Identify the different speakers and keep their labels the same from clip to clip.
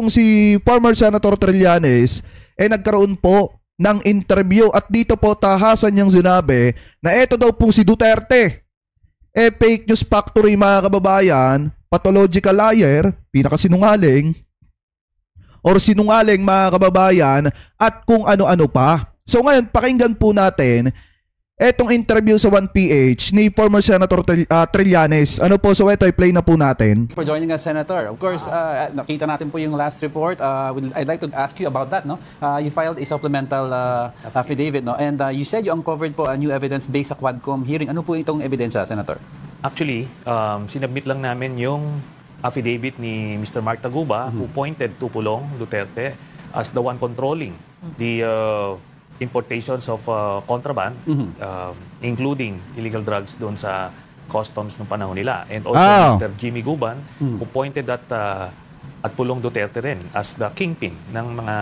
Speaker 1: pong si former Senator Trillanes nagkaroon po ng interview at dito po tahasan niyang sinabi na ito daw pong si Duterte fake news factory mga kababayan, pathological liar, pinakasinungaling or sinungaling mga kababayan at kung ano-ano pa. So ngayon pakinggan po natin etong interview sa 1PH ni former Senator Trillanes. Ano po, so ito i-play na po natin.
Speaker 2: For joining us, Senator. Of course, nakita natin po yung last report. I'd like to ask you about that. No, you filed a supplemental affidavit, no, and you said you uncovered po a new evidence based sa Quadcom hearing. Ano po itong ebidensya, Senator?
Speaker 3: Actually, sinubmit lang namin yung affidavit ni Mr. Mark Taguba, who pointed to Pulong Duterte as the one controlling the importations of contraband, including illegal drugs doon sa customs ng panahon nila. And also Mr. Jimmy Guban, who pointed at Pulong Duterte rin as the kingpin ng mga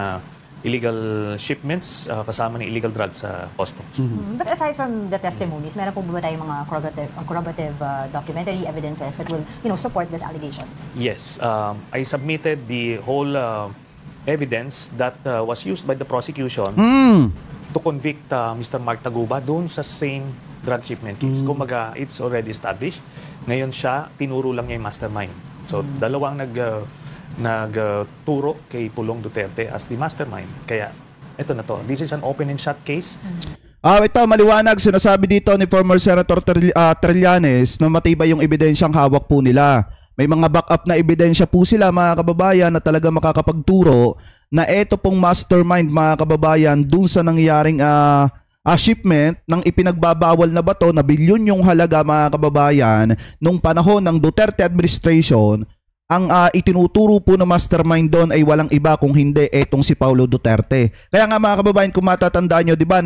Speaker 3: illegal shipments kasama ng illegal drugs sa customs.
Speaker 4: But aside from the testimonies, meron po ba tayong mga corroborative documentary evidences that will, support these allegations?
Speaker 3: Yes. I submitted the whole evidence that was used by the prosecution to convict Mr. Mark Taguba doon sa same drug shipment case. Kumaga, it's already established. Ngayon siya, tinuro lang niya yung mastermind. So, dalawang nagturo kay Pulong Duterte as the mastermind. Kaya, ito na to. This is an open and shut case.
Speaker 1: Ito, maliwanag. Sinasabi dito ni former Senator Trillanes na matibay yung ebidensyang hawak po nila. May mga backup na ebidensya po sila mga kababayan na talaga makakapagturo na ito pong mastermind mga kababayan dun sa nangyaring shipment ng ipinagbabawal na bato na bilyon yung halaga mga kababayan nung panahon ng Duterte administration. Ang itinuturo po na mastermind doon ay walang iba kung hindi etong si Paulo Duterte. Kaya nga mga kababayan, kung matatandaan nyo, di ba,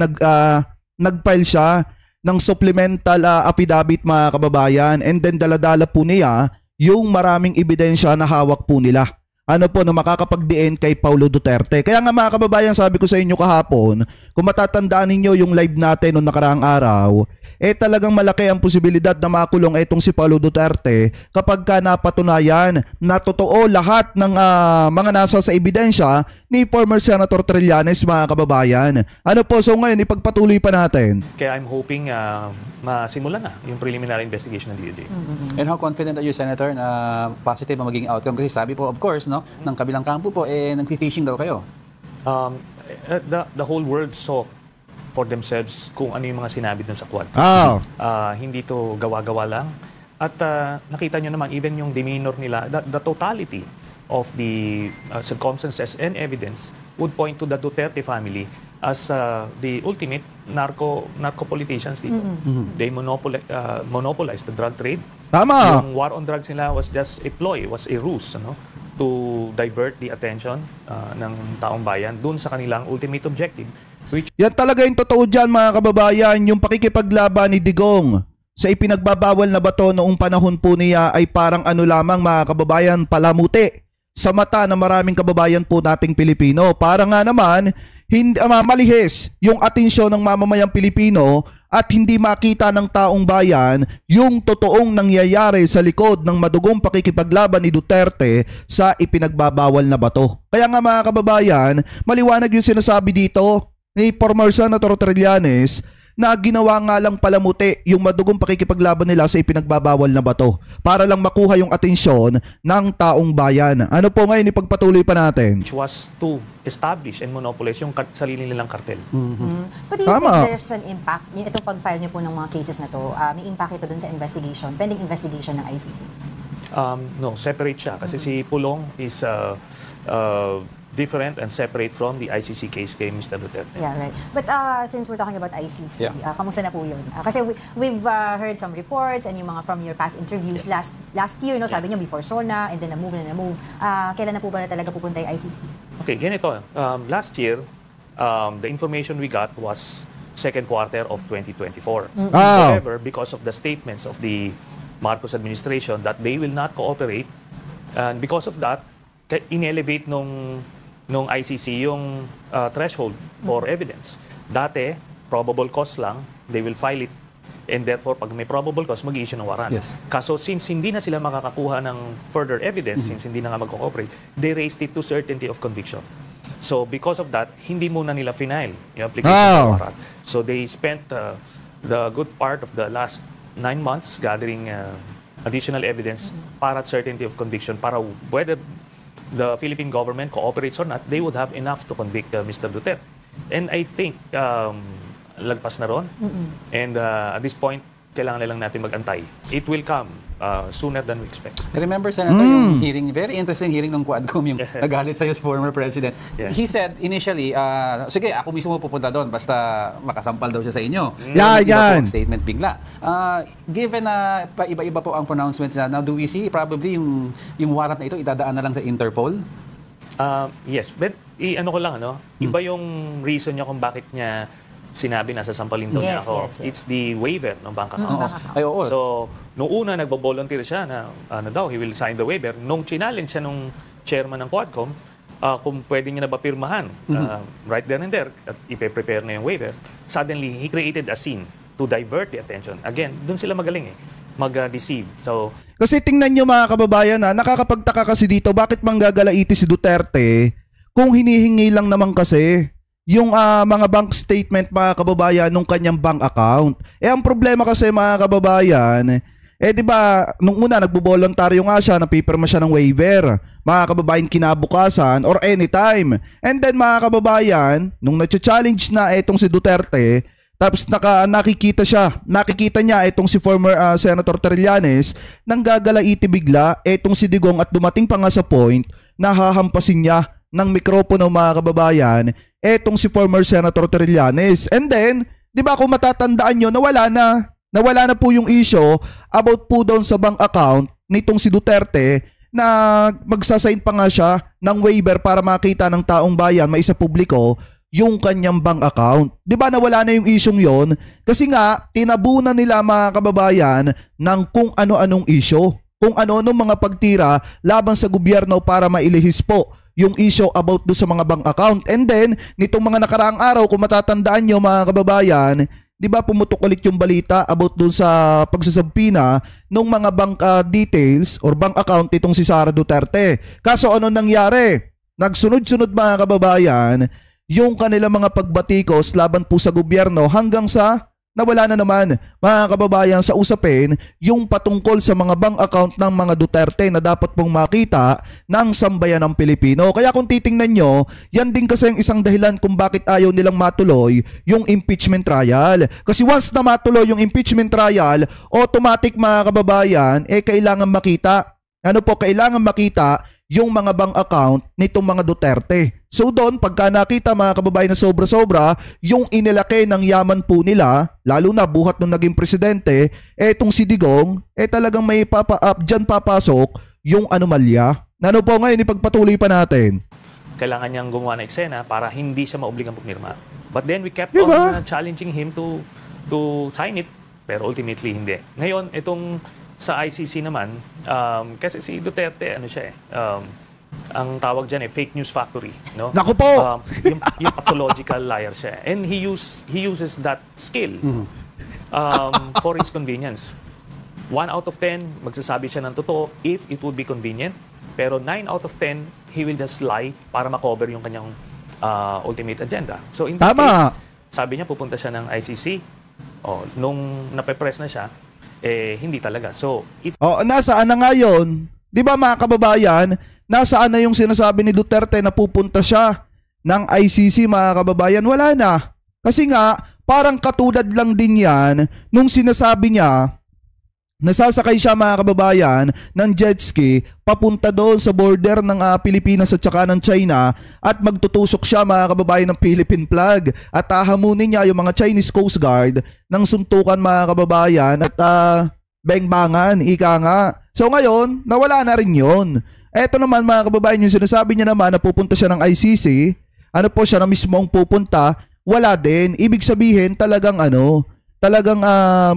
Speaker 1: nag-file siya ng supplemental affidavit mga kababayan, and then daladala po niya yung maraming ebidensya na hawak po nila. Ano po, na makakapagdiin kay Paulo Duterte. Kaya nga mga kababayan, sabi ko sa inyo kahapon, kung matatandaan ninyo yung live natin noong nakaraang araw, talagang malaki ang posibilidad na makulong itong si Paulo Duterte kapag ka napatunayan na totoo lahat ng mga nasa sa ebidensya ni former Senator Trillanes mga kababayan. Ano po, so ngayon ipagpatuloy pa natin.
Speaker 3: Kaya I'm hoping masimulan na yung preliminary investigation ng DOJ.
Speaker 2: And how confident are you, Senator, na positive ang magiging outcome? Kasi sabi po, of course, no, ng kabilang kampo po, nag-fishing daw kayo.
Speaker 3: The whole world saw for themselves kung ano yung mga sinabi dun sa Quadcom. Hindi to gawa-gawa lang. At nakita nyo naman, even yung demeanor nila, the totality of the circumstances and evidence would point to the Duterte family as the ultimate narco-politicians dito. They monopolize the drug trade.
Speaker 1: Tama!
Speaker 3: Yung war on drugs nila was just a ploy, was a ruse, to divert the attention ng taong bayan dun sa kanilang ultimate objective.
Speaker 1: Yan talaga yung totoo dyan mga kababayan, yung pakikipaglaban ni Digong sa ipinagbabawal na bato noong panahon po niya ay parang ano lamang mga kababayan, palamuti sa mata ng maraming kababayan po nating Pilipino. Para nga naman, malihis yung atensyon ng mamamayang Pilipino at hindi makita ng taong bayan yung totoong nangyayari sa likod ng madugong pakikipaglaban ni Duterte sa ipinagbabawal na bato. Kaya nga mga kababayan, maliwanag yung sinasabi dito ni former Senator Trillanes na ginawa nga lang palamuti yung madugong pakikipaglaban nila sa ipinagbabawal na bato para lang makuha yung atensyon ng taong bayan. Ano po ngayon ipagpatuloy pa natin?
Speaker 3: Which was to establish and monopolize yung sarili nilang kartel.
Speaker 4: But do you think there's an impact, itong pag-file niyo po ng mga cases na to, may impact ito dun sa investigation, pending investigation ng ICC?
Speaker 3: No, separate siya. Kasi si Pulong is different and separate from the ICC case kay Mr. Duterte.
Speaker 4: Yeah, right. But since we're talking about ICC, kamusta na po yun? Kasi we've heard some reports and yung mga from your past interviews last year, no, sabi niyo before SONA and then na-move. Kailan na po ba na talaga pupunta yung ICC?
Speaker 3: Okay, ganito. Last year, the information we got was second quarter of 2024. However, because of the statements of the Marcos administration that they will not cooperate, and because of that, in-elevate nung ICC yung threshold for evidence. Dati, probable cause lang, they will file it And therefore, pag may probable cause, mag-i-issue ng warrant.
Speaker 2: Yes.
Speaker 3: Kaso since hindi na sila makakakuha ng further evidence, since hindi na nga mag-cooperate, they raised it to certainty of conviction. So because of that, hindi muna nila final yung application ng warrant. So they spent the good part of the last 9 months gathering additional evidence para at certainty of conviction, para whether the Philippine government cooperates or not, they would have enough to convict Mr. Duterte. And I think lagpas na ron. And at this point, kailangan na lang natin mag-antay. It will come sooner than we expect.
Speaker 2: I remember, Senator, yung hearing, very interesting hearing ng Quadcom, yung nagalit sa'yo sa former president.
Speaker 3: Yeah.
Speaker 2: He said initially, sige, ako mismo pupunta doon, basta makasampal daw siya sa inyo.
Speaker 1: Yeah,
Speaker 2: Iba po
Speaker 1: yan.
Speaker 2: ang statement bigla. Given na iba-iba po ang pronouncements na, now do we see probably yung warrant na ito idadaan na lang sa Interpol?
Speaker 3: Yes, but ano ko lang, iba yung reason niya kung bakit niya sinabi nasa sampalin daw niya
Speaker 4: Yes,
Speaker 3: ako.
Speaker 4: yes, yes.
Speaker 3: It's the waiver ng bank account.
Speaker 2: Ay, oo.
Speaker 3: So, nung una, nagbo-volunteer siya na he will sign the waiver. Nung challenge siya nung chairman ng Quadcom, kung pwede niya na ba pirmahan right there and there at ipe-prepare na yung waiver, suddenly, he created a scene to divert the attention. Again, dun sila magaling mag-deceive. So,
Speaker 1: Kasi tingnan nyo mga kababayan, nakakapagtaka kasi dito, bakit manggagalaiti si Duterte kung hinihingi lang naman kasi yung mga bank statement mga kababayan nung kanyang bank account. Ang problema kasi mga kababayan, di ba nung una nagbo-voluntaryo nga siya, napipirma siya ng waiver. Mga kababayan, kinabukasan or anytime. And then mga kababayan, nung nag-challenge na itong si Duterte, tapos nakikita niya itong si former Senator Trillanes nang gagalaiti bigla itong si Digong at dumating pa nga sa point na hahampasin niya ng mikropono mga kababayan etong si former Senator Trillanes. And then, di ba kung matatandaan nyo, nawala na po yung issue about po doon sa bank account nitong si Duterte na magsasign pa nga siya ng waiver para makita ng taong bayan, maisa publiko, yung kanyang bank account. Di ba nawala na yung issue yon? Kasi nga, tinabunan nila mga kababayan ng kung ano-anong issue, kung ano-anong mga pagtira laban sa gobyerno para mailihis po yung issue about do sa mga bank account. And then, nitong mga nakaraang araw, kung matatandaan nyo mga kababayan, di ba pumutok ulit yung balita about dun sa pagsasabpina ng mga bank details or bank account itong si Sara Duterte. Kaso ano nangyari? Nagsunod-sunod mga kababayan, yung kanilang mga pagbatikos laban po sa gobyerno hanggang sa nawala na naman mga kababayan sa usapin yung patungkol sa mga bank account ng mga Duterte na dapat pong makita ng sambayan ng Pilipino. Kaya kung titingnan nyo, yan din kasi ang isang dahilan kung bakit ayaw nilang matuloy yung impeachment trial. Kasi once na matuloy yung impeachment trial, automatic mga kababayan, kailangan makita. Kailangan makita yung mga bank account nitong mga Duterte. So doon, pagka nakita mga kababayan na sobra-sobra, yung inilaki ng yaman po nila, lalo na buhat nung naging presidente, etong si Digong, talagang may dyan papasok yung anomalya. Ano po ngayon, ipagpatuloy pa natin.
Speaker 3: kailangan niyang gumawa ng eksena para hindi siya maobligang pumirma. But then we kept
Speaker 1: Diba?
Speaker 3: on challenging him to sign it, pero ultimately hindi. Ngayon, itong sa ICC naman, kasi si Duterte, ano siya ang tawag dyan fake news factory, no?
Speaker 1: Naku po!
Speaker 3: Yung pathological liar siya. And he uses that skill for his convenience. 1 out of 10, magsasabi siya ng totoo if it would be convenient. Pero 9 out of 10, he will just lie para makover yung kanyang ultimate agenda. So in this
Speaker 1: Tama.
Speaker 3: case, sabi niya pupunta siya ng ICC. Nung nape-press na siya, hindi talaga. So,
Speaker 1: Nasaan na nga yun? Di ba mga kababayan, nasaan na yung sinasabi ni Duterte na pupunta siya ng ICC mga kababayan? Wala na. Kasi nga, parang katulad lang din yan nung sinasabi niya, nasasakay siya mga kababayan ng jet ski papunta doon sa border ng Pilipinas at saka ng China at magtutusok siya mga kababayan ng Philippine flag at hahamunin niya yung mga Chinese Coast Guard ng suntukan mga kababayan at bengbangan, ika nga. So ngayon, nawala na rin yun. Eto naman mga kababayan, yung sinasabi niya naman na pupunta siya ng ICC, ano po siya na mismong pupunta, wala din. Ibig sabihin talagang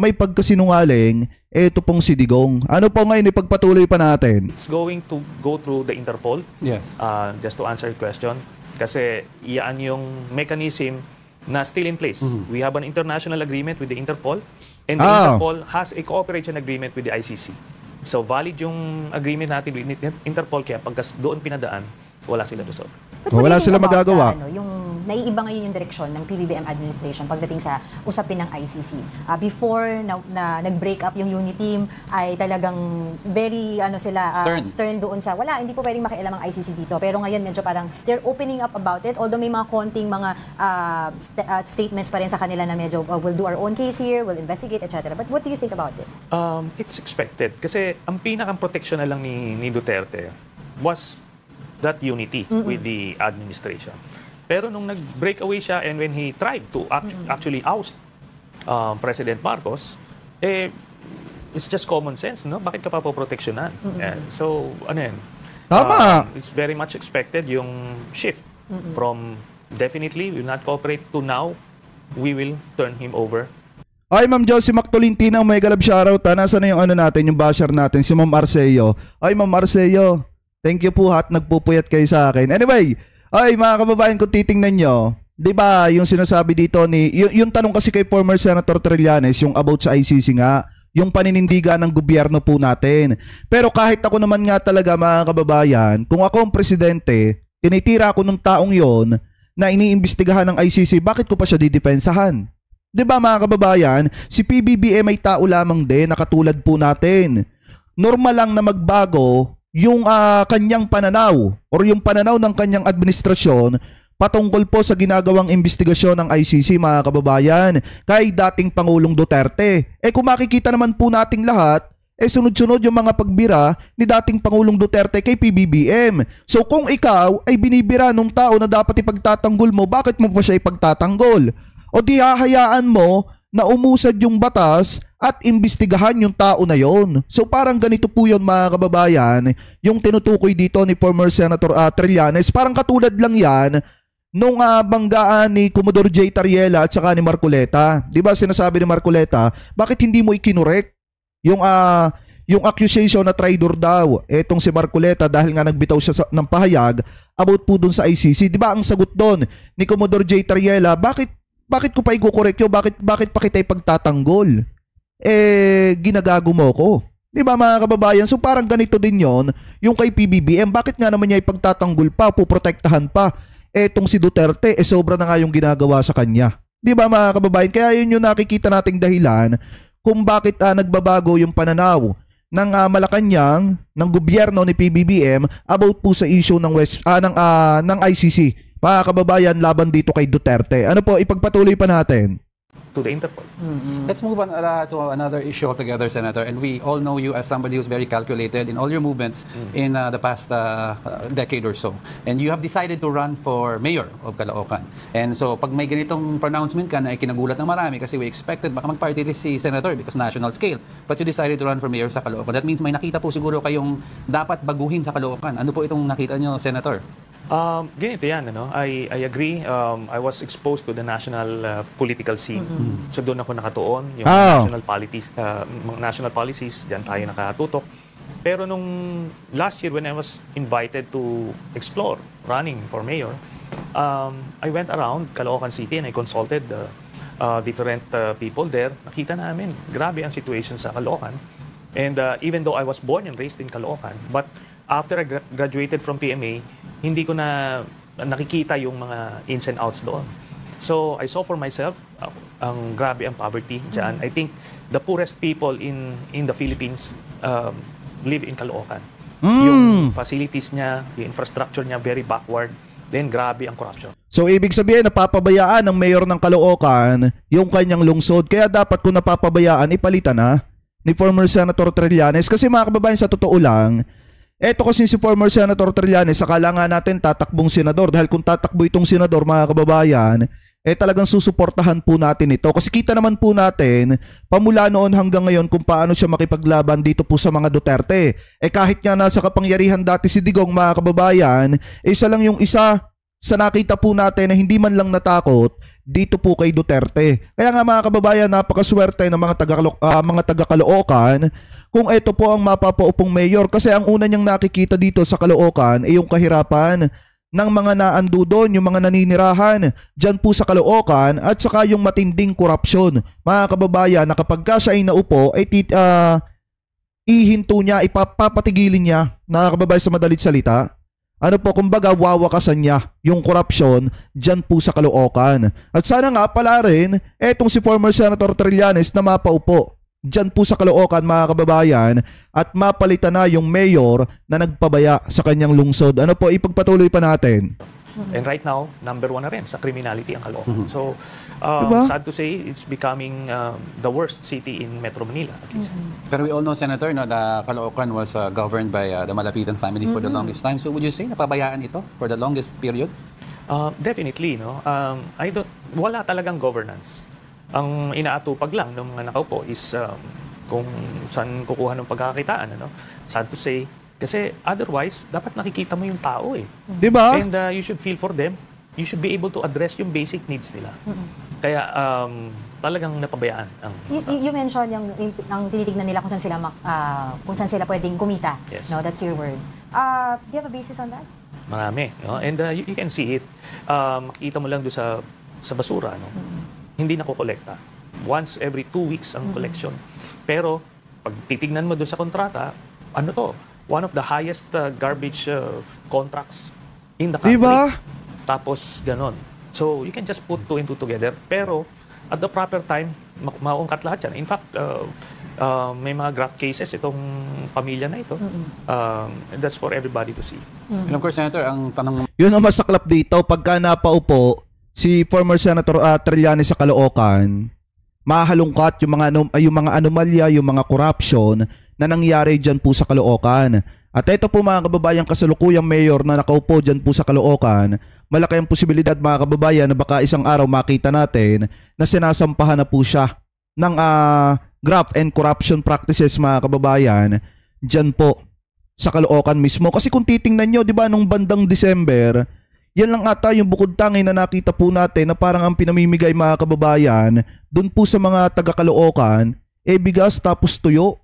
Speaker 1: may pagkasinungaling ito pong si Digong. Ano po ngayon ipagpatuloy pa natin?
Speaker 3: it's going to go through the Interpol.
Speaker 2: Yes.
Speaker 3: Just to answer your question. Kasi iyan yung mechanism na still in place. We have an international agreement with the Interpol, and the
Speaker 1: Ah.
Speaker 3: Interpol has a cooperation agreement with the ICC. So valid yung agreement natin with Interpol, kaya pagkas doon pinadaan, wala sila doon.
Speaker 4: But what do
Speaker 1: Wala
Speaker 4: you think
Speaker 1: sila
Speaker 4: about
Speaker 1: magagawa.
Speaker 4: yung naiiba ngayon yung direksyon ng PBBM administration pagdating sa usapin ng ICC. Before na nag-break up yung unit team, ay talagang very stern doon sa wala, hindi po pwedeng makialam ang ICC dito. Pero ngayon medyo parang they're opening up about it, although may mga konting mga statements pa rin sa kanila na medyo we'll do our own case here, we'll investigate, etc. But what do you think about it?
Speaker 3: It's expected. Kasi ang pinakang protection na lang ni Duterte was that unity with the administration. Pero nung nag-break away siya and when he tried to actually oust President Marcos, it's just common sense, no? Bakit ka pa poproteksyonan? So, ano yan?
Speaker 1: Tama.
Speaker 3: It's very much expected yung shift from definitely will not cooperate to now we will turn him over.
Speaker 1: Ay, Ma'am Josie Mactolintina, may galab shoutout. Nasaan na yung ano natin, yung basher natin, si Ma'am Arceo. Ay, Ma'am Arceo, thank you po at nagpupuyat kayo sa akin. Anyway, ay mga kababayan, kung titingnan nyo, di ba yung sinasabi dito yung tanong kasi kay former Senator Trillanes, yung about sa ICC nga, yung paninindigan ng gobyerno po natin. Pero kahit ako naman nga talaga mga kababayan, kung ako ang presidente, tinitira ako ng taong yon na iniimbestigahan ng ICC, bakit ko pa siya didepensahan? Di ba mga kababayan, si PBBM ay tao lamang din na katulad po natin. Normal lang na magbago yung kanyang pananaw or yung pananaw ng kanyang administrasyon patungkol po sa ginagawang investigasyon ng ICC mga kababayan kay dating Pangulong Duterte. Kung makikita naman po nating lahat, sunod-sunod yung mga pagbira ni dating Pangulong Duterte kay PBBM. So kung ikaw ay binibira nung tao na dapat ipagtatanggol mo, bakit mo pa siya ipagtatanggol? O di hahayaan mo na umusad yung batas at imbestigahan yung tao na yon. So parang ganito po yun mga kababayan, yung tinutukoy dito ni former Senator Trillanes, parang katulad lang yan nung banggaan ni Commodore J. Tariela at saka ni Marcoleta. Di ba sinasabi ni Marcoleta, bakit hindi mo ikinorek yung accusation na traitor daw etong si Marcoleta dahil nga nagbitaw siya ng pahayag about po dun sa ICC. Di ba ang sagot doon ni Commodore J. Tariela, bakit ko pa ikukorek yun? Bakit pa kita ipagtatanggol? Ginagago mo ko. Di ba mga kababayan? So parang ganito din yon yung kay PBBM. Bakit nga naman niya ipagtatanggol pa, puprotektahan pa? Etong si Duterte, sobra na nga yung ginagawa sa kanya. Di ba mga kababayan? Kaya yun yung nakikita nating dahilan kung bakit nagbabago yung pananaw ng Malacanang, ng gobyerno ni PBBM about po sa issue ng ng ICC. Mga kababayan, laban dito kay Duterte. Ano po, ipagpatuloy pa natin.
Speaker 3: To the Interpol.
Speaker 2: Let's move on to another issue altogether, Senator. And we all know you as somebody who's very calculated in all your movements in the past decade or so. And you have decided to run for mayor of Caloocan. And so, pag may ganitong pronouncement ka na kinagulat ng marami kasi we expected baka mag-party list si Senator because national scale. But you decided to run for mayor sa Caloocan. That means may nakita po siguro kayong dapat baguhin sa Caloocan. Ano po itong nakita nyo, Senator?
Speaker 3: Ganito yan, ano? I agree. I was exposed to the national political scene. So doon ako nakatuon. Yung national policies, dyan tayo nakatutok. Pero nung last year when I was invited to explore running for mayor, I went around Caloocan City and I consulted different people there. Nakita namin, grabe ang situation sa Caloocan. And even though I was born and raised in Caloocan, but after I graduated from PMA, hindi ko na nakikita yung mga ins and outs doon. So I saw for myself ang grabe ang poverty dyan. I think the poorest people in the Philippines live in Caloocan. Yung facilities niya, yung infrastructure niya very backward. Then grabe ang corruption.
Speaker 1: So ibig sabihin napapabayaan ng mayor ng Caloocan yung kanyang lungsod. Kaya dapat kung napapabayaan, ipalitan na ni former Senator Trillanes. Kasi mga kababayan, sa totoo lang, eto kasi si former Senator Trillanes, akala nga natin tatakbong senador. Dahil kung tatakbo itong senador, mga kababayan, talagang susuportahan po natin ito. Kasi kita naman po natin, pamula noon hanggang ngayon kung paano siya makipaglaban dito po sa mga Duterte. Kahit nga nasa kapangyarihan dati si Digong, mga kababayan, isa lang yung isa sa nakita po natin na hindi man lang natakot dito po kay Duterte. Kaya nga mga kababayan, napakaswerte ng mga taga Caloocan kung ito po ang mapapaupong mayor kasi ang una niyang nakikita dito sa Caloocan ay yung kahirapan ng mga naando doon, yung mga naninirahan dyan po sa Caloocan, at saka yung matinding korupsyon. Mga kababayan, na kapag ka siya ay naupo, ay ihinto niya, ipapatigilin niya, mga kababayan sa madalit salita. Ano po, kumbaga wawakasan niya yung korupsyon dyan po sa Caloocan. At sana nga pala rin, etong si former Senator Trillanes na mapaupo dyan po sa Caloocan, mga kababayan, at mapalitan na yung mayor na nagpabaya sa kanyang lungsod. Ano po, ipagpatuloy pa natin.
Speaker 3: And right now, number 1 na rin sa criminality ang Caloocan. So,
Speaker 1: Diba?
Speaker 3: sad to say, it's becoming the worst city in Metro Manila, at least.
Speaker 2: Pero we all know, Senator, no, the Caloocan was governed by the Malapitan family for the longest time. So would you say napabayaan ito for the longest period?
Speaker 3: Definitely, no. Wala talagang governance. Ang inaatupag lang ng mga nakaupo is kung saan kukuha ng pagkakakitaan, ano. Sad to say, kasi otherwise dapat nakikita mo yung tao eh.
Speaker 1: 'Di ba?
Speaker 3: And you should feel for them. You should be able to address yung basic needs nila. Kaya talagang napabayaan ang
Speaker 4: You mentioned ang tinitignan nila kung saan sila kung saan sila pwedeng kumita.
Speaker 3: Yes.
Speaker 4: No, that's your word. Do you have a basis on that?
Speaker 3: marami, no? And you can see it. Makikita mo lang doon sa basura, no? Hindi nakokolekta. Once every 2 weeks ang collection. Pero pag titignan mo doon sa kontrata, ano to? One of the highest garbage contracts in the country.
Speaker 1: Diba?
Speaker 3: Tapos ganon. So you can just put 2 and 2 together. Pero at the proper time, maungkat lahat yan. In fact, may mga graft cases itong pamilya na ito. And that's for everybody to see.
Speaker 2: And of course, Senator, ang tanong
Speaker 1: Yun ang masaklap dito, pagka napaupo si former Senator Trillanes sa Caloocan, mahalungkat yung mga anomalya, yung mga corruption na nangyari dyan po sa Caloocan. At ito po mga kababayan, kasalukuyang mayor na nakaupo dyan po sa Caloocan, malaki ang posibilidad mga kababayan na baka isang araw makita natin na sinasampahan na po siya ng graft and corruption practices mga kababayan dyan po sa Caloocan mismo. Kasi kung titingnan nyo, di ba, nung bandang December, yan lang ata yung bukod tangi na nakita po natin na parang ang pinamimigay mga kababayan dun po sa mga taga Caloocan, bigas tapos tuyo.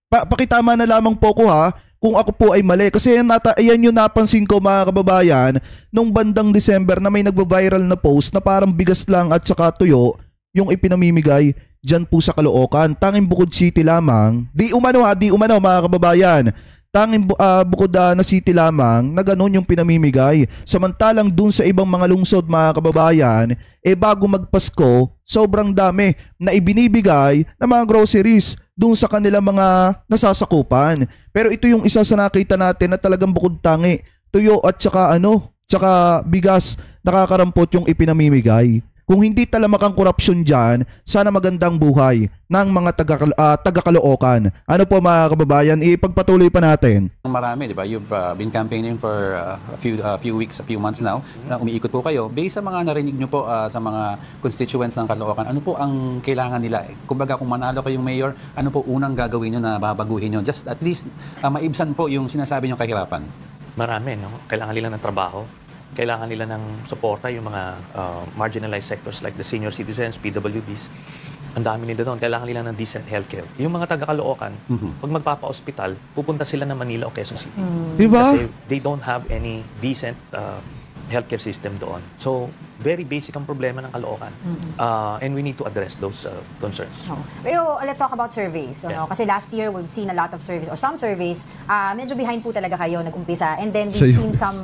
Speaker 1: Pakitama na lamang po ko ha kung ako po ay mali. Kasi yan yung napansin ko mga kababayan nung bandang December na may nagva-viral na post na parang bigas lang at saka tuyo yung ipinamimigay dyan po sa Caloocan. Tanging Bukod City lamang, di umano mga kababayan, tanging bukod na city lamang na ganun yung pinamimigay. Samantalang dun sa ibang mga lungsod mga kababayan, bago magpasko, sobrang dami na ibinibigay na mga groceries dun sa kanilang mga nasasakupan. Pero ito yung isa sa nakita natin na talagang bukod tangi, tuyo at tsaka bigas, nakakarampot yung ipinamimigay. Kung hindi talamakang korupsyon dyan, sana magandang buhay ng mga taga-Caloocan. Ano po mga kababayan, ipagpatuloy pa natin.
Speaker 2: marami, di ba? You've been campaigning for a few weeks, a few months now. Na umiikot po kayo. Based sa mga narinig nyo po sa mga constituents ng Caloocan, ano po ang kailangan nila? Kumbaga kung manalo kayong mayor, ano po unang gagawin nyo na babaguhin nyo? Just at least maibsan po yung sinasabi nyo kahirapan.
Speaker 3: Marami, no? Kailangan nila ng trabaho. Kailangan nila ng suporta, yung mga marginalized sectors like the senior citizens, PWDs. Ang dami nila doon. Kailangan nila ng decent healthcare. Yung mga taga-Caloocan, pag magpapa-hospital, pupunta sila ng Manila o Quezon City.
Speaker 1: Diba?
Speaker 3: Kasi they don't have any decent healthcare system doon. So, very basic ang problema ng Caloocan. And we need to address those concerns.
Speaker 4: Pero let's talk about surveys.
Speaker 3: Yeah.
Speaker 4: Kasi last year, we've seen a lot of surveys, or some surveys, medyo behind po talaga kayo nag-umpisa. And then we've seen some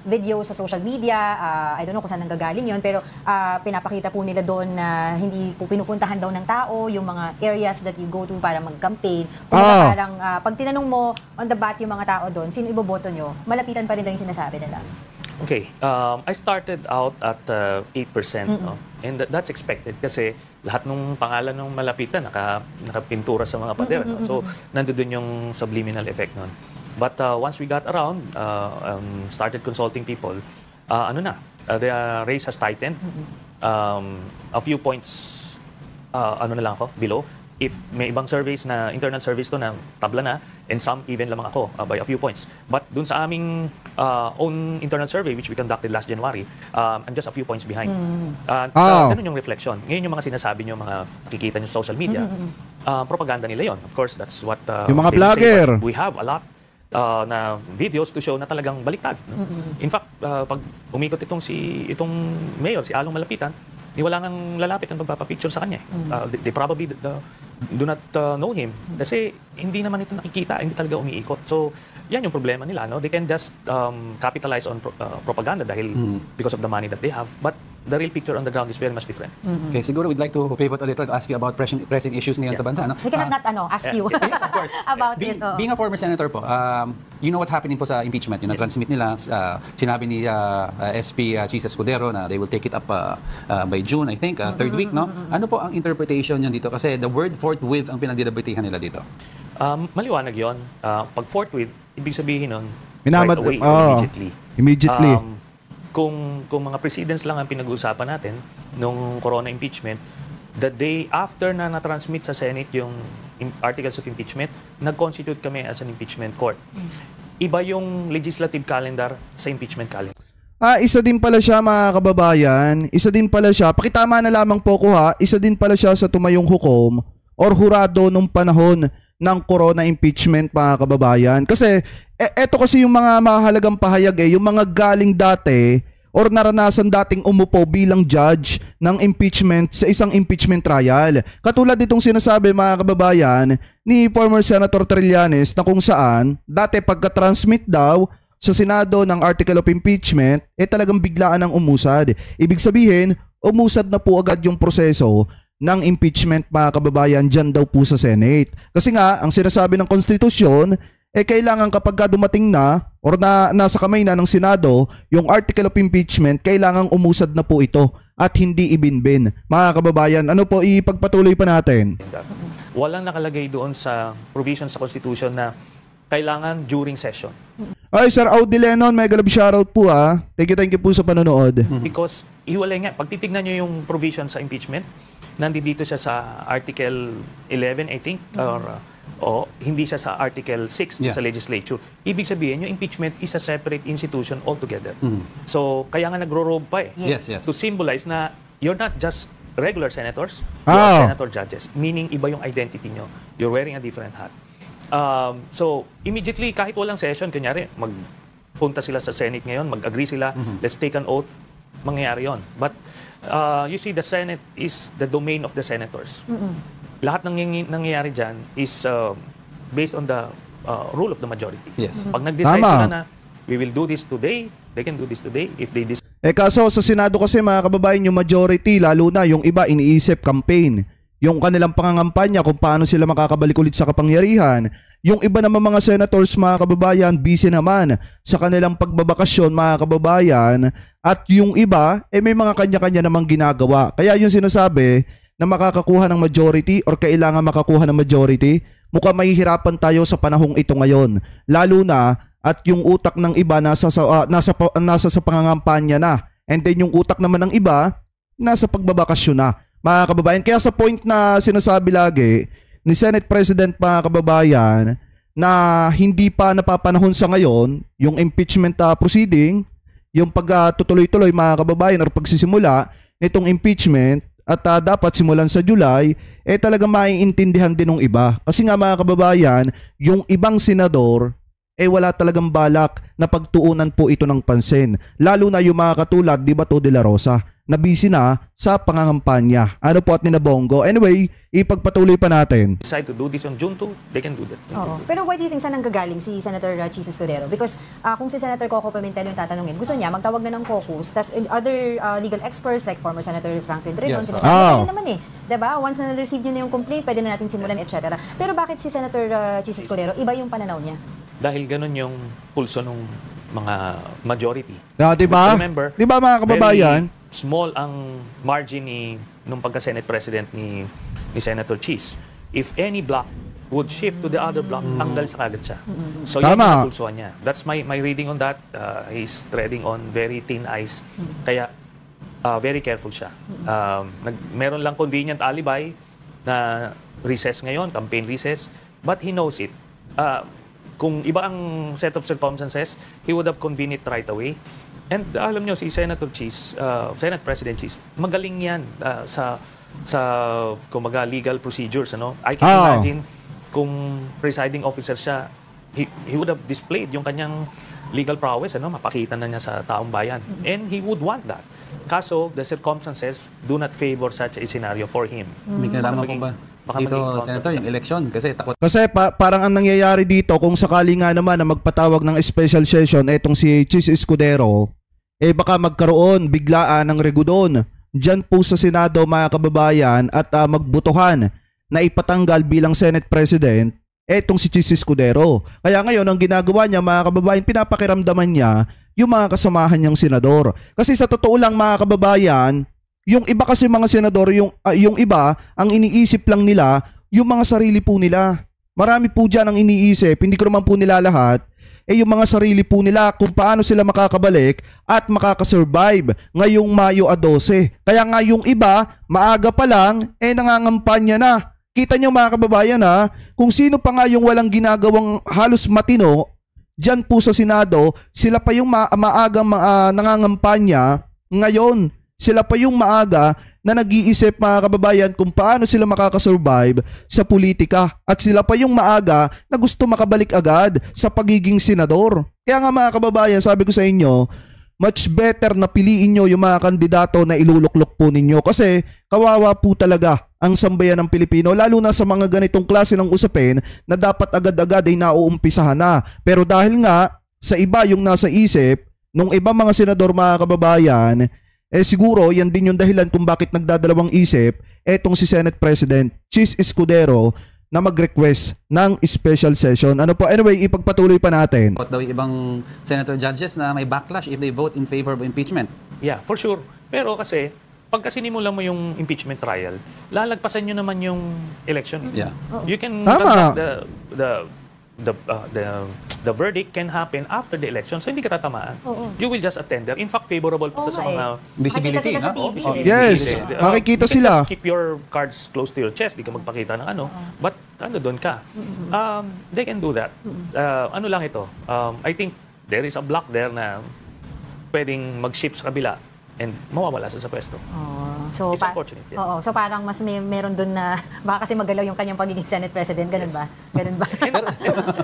Speaker 4: videos sa social media. I don't know kung saan nanggagaling yun, pero pinapakita po nila doon na hindi po pinupuntahan daw ng tao yung mga areas that you go to para mag-campaign. Kung parang pag tinanong mo on the bat yung mga tao doon, sino iboboto nyo, malapitan pa rin daw yung sinasabi nila.
Speaker 3: Okay, I started out at 8%, no? And that's expected kasi lahat ng pangalan ng malapitan nakapintura sa mga pader, no? So nandoon yung subliminal effect nun. But once we got around, started consulting people, the race has tightened. A few points na lang ako below. If may ibang surveys na, internal surveys to na tabla na, and some even lamang ako by a few points. But dun sa aming own internal survey, which we conducted last January, I'm just a few points behind. Ganun yung reflection. Ngayon yung mga sinasabi nyo, mga nakikita nyo sa social media, propaganda nila yon. Of course, that's what
Speaker 1: yung mga
Speaker 3: they say,
Speaker 1: vlogger.
Speaker 3: but we have a lot na videos to show na talagang baliktad. No? In fact, pag umikot itong mayor, si Along Malapitan, wala nang lalapit ang magpapapicture sa kanya. They probably do not know him kasi hindi naman ito nakikita, hindi talaga umiikot. So, yan yung problema nila. No? They can just capitalize on propaganda dahil because of the money that they have. But the real picture on the ground is very much different.
Speaker 2: Okay, siguro we'd like to pivot a little to ask you about pressing issues ngayon sa bansa. No?
Speaker 4: We cannot not ask you
Speaker 2: Yes, of course.
Speaker 4: about
Speaker 2: being,
Speaker 4: it.
Speaker 2: Being a former senator po, you know what's happening po sa impeachment. Yung na-transmit nila, sinabi ni SP Chis Escudero na they will take it up by June, I think, third week. No? Ano po ang interpretation niyo dito? Kasi the word forthwith ang pinagdidebatihan nila dito.
Speaker 3: Maliwanag yon. Pag forthwith, ibig sabihin nun,
Speaker 1: Minamad-
Speaker 3: right away, or immediately. Kung mga presidents lang ang pinag-uusapan natin nung corona impeachment, the day after na na-transmit sa Senate yung articles of impeachment, nag-constitute kami as an impeachment court. Iba yung legislative calendar sa impeachment calendar.
Speaker 1: Isa din pala siya mga kababayan, isa din pala siya, pakitama na lamang po ko ha, isa din pala siya sa tumayong hukom or hurado nung panahon ng corona impeachment mga kababayan. Kasi eto kasi yung mga mahalagang pahayag yung mga galing dati or naranasan dating umupo bilang judge ng impeachment sa isang impeachment trial. Katulad itong sinasabi mga kababayan ni former Senator Trillanes na kung saan dati pagka-transmit daw sa Senado ng article of impeachment, talagang biglaan ang umusad. Ibig sabihin, umusad na po agad yung proseso ng impeachment mga kababayan dyan daw po sa Senate. Kasi nga, ang sinasabi ng konstitusyon, kailangan kapag dumating na or nasa kamay na ng Senado, yung article of impeachment, kailangan umusad na po ito at hindi ibinbin. Mga kababayan, ano po ipagpatuloy pa natin?
Speaker 3: Walang nakalagay doon sa provision sa Constitution na kailangan during session.
Speaker 1: Ay, Sir Audi Lennon, mega love shoutout po Thank you po sa panonood.
Speaker 3: Because iwalay nga, pag titignan nyo yung provision sa impeachment, nandito siya sa Article 11, I think, or hindi siya sa Article 6 sa legislature. Ibig sabihin, yung impeachment is a separate institution altogether. So, kaya nga nagro-robe pa
Speaker 2: Yes.
Speaker 3: to symbolize na you're not just regular senators, you're senator judges. Meaning, iba yung identity nyo. You're wearing a different hat. So, immediately, kahit walang session, kunyari, magpunta sila sa Senate ngayon, mag-agree sila, let's take an oath, mangyayari yun. But, you see, the Senate is the domain of the senators. Lahat ng nangyayari dyan is based on the rule of the majority.
Speaker 2: Yes.
Speaker 3: Pag nag-decide sila na, we will do this today, they can do this today. If they decide,
Speaker 1: Kaso sa Senado kasi mga kababayan, yung majority, lalo na yung iba iniisip campaign. Yung kanilang pangangampanya kung paano sila makakabalik ulit sa kapangyarihan. Yung iba naman mga senators mga kababayan, busy naman sa kanilang pagbabakasyon mga kababayan. At yung iba, may mga kanya-kanya namang ginagawa. Kaya yung sinasabi na makakakuha ng majority or kailangan makakuha ng majority, mukhang mahihirapan tayo sa panahong ito ngayon. Lalo na at yung utak ng iba nasa sa pangangampanya na. And then yung utak naman ng iba, nasa pagbabakasyon na. Mga kababayan, kaya sa point na sinasabi lagi ni Senate President mga kababayan na hindi pa napapanahon sa ngayon yung impeachment proceeding, yung pagtutuloy-tuloy mga kababayan or pagsisimula nitong impeachment at dapat simulan sa July, talagang maiintindihan din ng iba. Kasi nga mga kababayan, yung ibang senador wala talagang balak na pagtuunan po ito ng pansin. Lalo na yung mga katulad ni Bato de la Rosa na busy na sa pangangampanya. Ano po at Ninabongo? Anyway, ipagpatuloy pa natin.
Speaker 3: decide to do this on June 2, they can do that.
Speaker 4: Oo. Pero why do you think saan nanggagaling si Senator Chis Escudero? Because kung si Senator Coco Pimentel yung tatanungin, gusto niya magtawag na ng caucus, tas other legal experts like former Senator Franklin Drilon, sinasabi nila naman diba? Once na na-receive nyo na yung complaint, pwede na natin simulan, etc. Pero bakit si Senator Chis Escudero, iba yung pananaw niya?
Speaker 3: Dahil ganun yung pulso ng mga majority.
Speaker 1: Diba?
Speaker 3: Remember,
Speaker 1: diba mga kababayan?
Speaker 3: very small ang margin nung pagka-Senate President ni Senator Chis. If any block would shift to the other block, tanggal sa kagad siya. So yun yung pulsuan niya. That's my reading on that. He's treading on very thin ice. Kaya very careful siya. Meron lang convenient alibi na recess ngayon, campaign recess, but he knows it. Kung iba ang set of circumstances, he would have convened it right away. And alam nyo, si Senator Chis, Senate President Chis, magaling yan sa kumaga legal procedures. Ano? I can imagine kung presiding officer siya, he would have displayed yung kanyang legal prowess, mapakita na niya sa taong bayan. And he would want that. Kaso, the circumstances do not favor such a scenario for him.
Speaker 2: May kailangan po ba
Speaker 3: baka
Speaker 2: dito,
Speaker 3: maging
Speaker 2: Senator, yung election? Kasi takot.
Speaker 1: Kasi parang ang nangyayari dito, kung sakali nga naman na magpatawag ng special session etong si Chis Escudero, baka magkaroon biglaan ng regudon dyan po sa Senado, mga kababayan, at magbutuhan na ipatanggal bilang Senate President etong si Chis Escudero. Kaya ngayon, ang ginagawa niya, mga kababayan, pinapakiramdaman niya yung mga kasamahan niyang senador. Kasi sa totoo lang, mga kababayan, yung iba kasi mga senador, yung iba, ang iniisip lang nila, yung mga sarili po nila. Marami po dyan ang iniisip, hindi ko naman po nila lahat, yung mga sarili po nila kung paano sila makakabalik at makakasurvive ngayong Mayo 12. Kaya nga yung iba, maaga pa lang, nangangampanya na. Kita nyo, mga kababayan, kung sino pa nga yung walang ginagawang halos matino, dyan po sa Senado, sila pa yung maagang nangangampanya ngayon. Sila pa yung maaga na nag-iisip, mga kababayan, kung paano sila makakasurvive sa politika. At sila pa yung maaga na gusto makabalik agad sa pagiging senador. Kaya nga, mga kababayan, sabi ko sa inyo, much better na piliin nyo yung mga kandidato na iluluklok po ninyo. Kasi kawawa po talaga ang sambayan ng Pilipino, lalo na sa mga ganitong klase ng usapin na dapat agad-agad ay nauumpisahan na. Pero dahil nga sa iba yung nasa isip, nung iba mga senador, mga kababayan, siguro yan din yung dahilan kung bakit nagdadalawang isip etong si Senate President Chis Escudero na mag-request ng special session. Ano po? Anyway, ipagpatuloy pa natin.
Speaker 2: Daw yung ibang senator judges na may backlash if they vote in favor of impeachment.
Speaker 3: Yeah, for sure. Pero kasi, pagka sinimulan mo yung impeachment trial, lalagpasan nyo naman yung election.
Speaker 2: Yeah.
Speaker 3: You can
Speaker 1: Tama.
Speaker 3: the verdict can happen after the election, so hindi ka tatamaan. You will just attend there. In fact, favorable po to sa mga
Speaker 2: Visibility,
Speaker 4: Makikita sila sa
Speaker 2: no?
Speaker 4: TV.
Speaker 1: Yes, makikita
Speaker 3: you can
Speaker 1: sila.
Speaker 3: just keep your cards close to your chest, di ka magpakita ng but doon ka. They can do that. Ano lang ito, I think there is a block there na pwedeng mag-shift sa kabila and mawawala sa pwesto.
Speaker 4: So,
Speaker 3: It's unfortunate. Yeah.
Speaker 4: Oo, so parang mas meron dun na baka kasi magalaw yung kanyang pagiging Senate President, ganun ba? Ganun ba?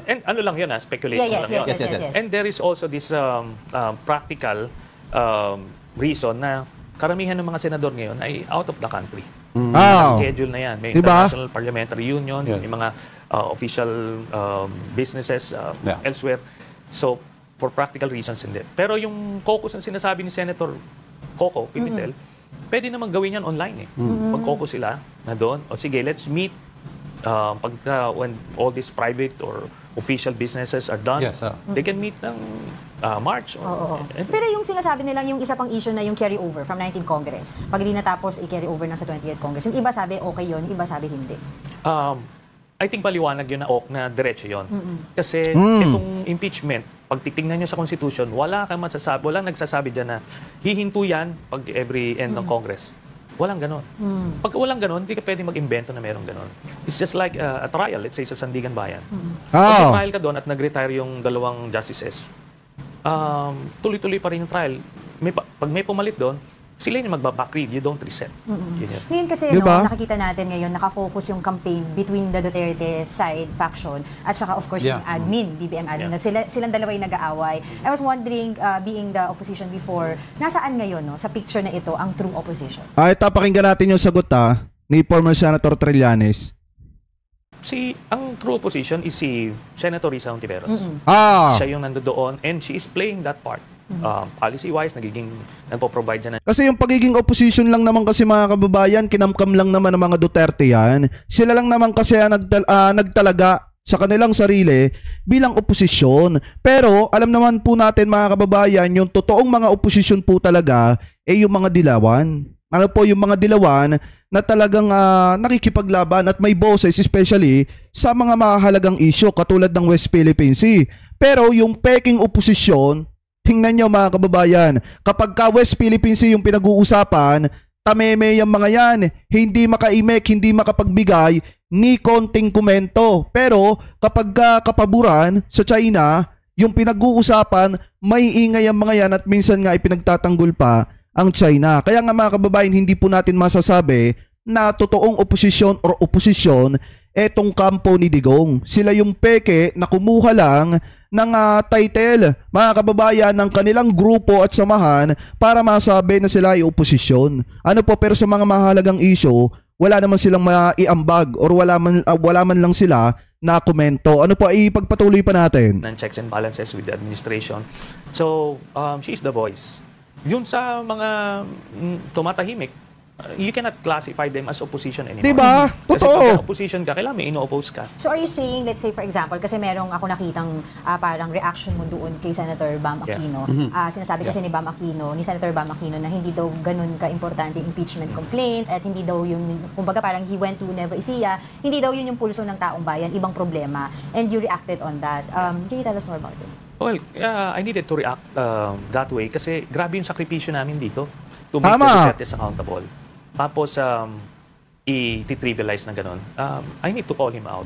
Speaker 3: And ano lang yun, speculation
Speaker 4: yes,
Speaker 3: lang yun.
Speaker 4: yes.
Speaker 3: And there is also this practical reason na karamihan ng mga senador ngayon ay out of the country. Schedule na yan. May
Speaker 1: Diba?
Speaker 3: International Parliamentary Union, may mga official businesses elsewhere. So, for practical reasons hindi. Pero yung caucus na sinasabi ni Senator Coco Pimentel, pwede naman gawin yan online Mag-caucus sila na doon. O sige, let's meet when all these private or official businesses are done.
Speaker 2: Yes,
Speaker 3: they can meet ng March.
Speaker 4: Pero yung sinasabi nilang yung isa pang issue na yung carry over from 19th Congress, pag di natapos i-carry over na sa 20th Congress, yung iba sabi okay yun, yung iba sabi hindi.
Speaker 3: I think paliwanag yun na diretso yun. Kasi itong impeachment, pag titingnan nyo sa Constitution, walang nagsasabi dyan na hihinto yan pag every end ng Congress. Walang ganon. Pag walang ganon, hindi ka pwede mag-invento na merong ganon. It's just like a trial, let's say sa Sandigan Bayan. Pag trial ka doon at nag-retire yung dalawang justices, tuloy-tuloy pa rin yung trial. Pag may pumalit doon, sila yung magbabackread, you don't reset. Yun.
Speaker 4: Ngayon kasi
Speaker 1: Diba?
Speaker 4: nakikita natin ngayon, nakafocus yung campaign between the Duterte side faction at saka of course yung admin, BBM admin. Silang dalawa yung nag-aaway. I was wondering, being the opposition before, nasaan ngayon sa picture na ito ang true opposition?
Speaker 1: Ito, pakinggan natin yung sagot ni former Senator Trillanes.
Speaker 3: Ang true opposition is si Senator Risa Hontiveros. Siya yung nandoon and she is playing that part. Policy-wise, nagpo-provide dyan.
Speaker 1: Kasi yung pagiging opposition lang naman kasi, mga kababayan, kinamkam lang naman ng mga Duterte yan. Sila lang naman kasi nagtalaga sa kanilang sarili bilang oposisyon. Pero alam naman po natin, mga kababayan, yung totoong mga oposisyon po talaga yung mga dilawan. Ano po yung mga dilawan na talagang nakikipaglaban at may boses, especially sa mga mahalagang issue katulad ng West Philippine Sea. Pero yung peking oposisyon, tingnan nyo, mga kababayan, kapag ka West Philippine Sea yung pinag-uusapan, tameme yung mga yan, hindi makaimek, hindi makapagbigay ni konting komento. Pero kapag kapaburan sa China, yung pinag-uusapan, may ingay ang mga yan at minsan nga ipinagtatanggol pa ang China. Kaya nga, mga kababayan, hindi po natin masasabi na totoong oposisyon or oposisyon etong kampo ni Digong. Sila yung peke na kumuha lang ng title, mga kababayan, ng kanilang grupo at samahan para masabi na sila ay oposisyon. Ano po, pero sa mga mahalagang issue, wala naman silang maiambag or wala man lang sila na komento. Ano po, ipagpatuloy pa natin.
Speaker 3: ng checks and balances with the administration. So, she is the voice. Yun sa mga tumatahimik, you cannot classify them as opposition anymore.
Speaker 1: Diba?
Speaker 3: Kasi
Speaker 1: Totoo.
Speaker 3: pagka opposition ka, kailangan may ino-oppose ka.
Speaker 4: So are you saying, let's say for example, kasi merong ako nakitang parang reaction mo doon kay Senator Bam
Speaker 3: Yeah.
Speaker 4: Aquino. Sinasabi kasi ni Senator Bam Aquino na hindi daw ganun ka-importante impeachment complaint at hindi daw yun, kumbaga parang he went to Nueva Ecija, hindi daw yun yung pulso ng taong bayan, ibang problema. And you reacted on that. Can you tell us more about it?
Speaker 3: Well, I needed to react that way kasi grabe yung sakripisyo namin dito to make
Speaker 1: Tama.
Speaker 3: the Dutertes accountable. Tapos, i-trivialize na ganun. I need to call him out.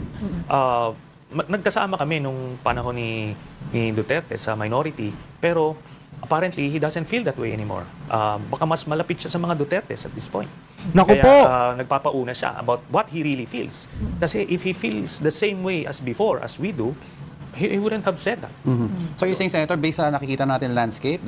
Speaker 3: Nagkasama kami nung panahon ni Duterte sa minority, pero apparently, he doesn't feel that way anymore. Baka mas malapit siya sa mga Dutertes at this point.
Speaker 1: Naku
Speaker 3: Kaya
Speaker 1: po.
Speaker 3: nagpapauna siya about what he really feels. Kasi if he feels the same way as before, as we do, he wouldn't have said that.
Speaker 2: So you're saying, Senator, based sa nakikita natin landscape,